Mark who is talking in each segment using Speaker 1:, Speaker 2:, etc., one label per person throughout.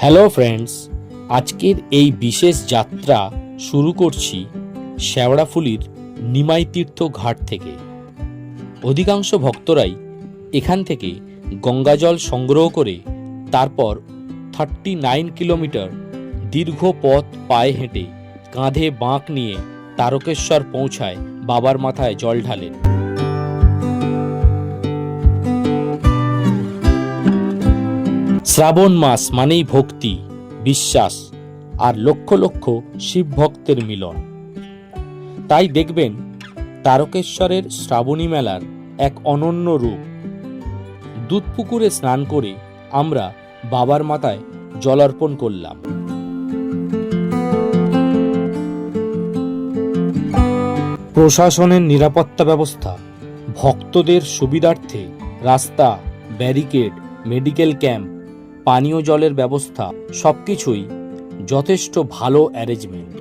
Speaker 1: Hello friends, আজকের এই বিশেষ যাত্রা শুরু করছি শেওড়াফুলির নিমাই তীর্থ ঘাট থেকে। অধিকাংশ ভক্তরাই এখান থেকে গঙ্গাজল সংগ্রহ করে তারপর 39 কিলোমিটার দীর্ঘ পথ পায়ে হেঁটে কাঁধে বাঁক নিয়ে তারকেশ্বর পৌঁছায় বাবার মাথায় জল ঢালেন। শ্রাবণ মাস মানেই ভক্তি, বিশ্বাস আর লক্ষ লক্ষ শিব ভক্তের মিলন। তাই দেখবেন তারকেশ্বরের শ্রাবণী মেলার এক অনন্য রূপ। দুধপুকুরে স্নান করে আমরা বাবার মাথায় জল অর্পণ করলাম। প্রশাসনের নিরাপত্তা ব্যবস্থা, ভক্তদের সুবিধার্থে রাস্তা, ব্যারিকেড, মেডিকেল ক্যাম্প, পানীয় জলের ব্যবস্থা সবকিছুই যথেষ্ট ভালো অ্যারেঞ্জমেন্ট।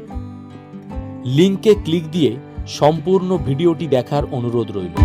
Speaker 1: লিঙ্কে ক্লিক দিয়ে সম্পূর্ণ ভিডিওটি দেখার অনুরোধ রইল।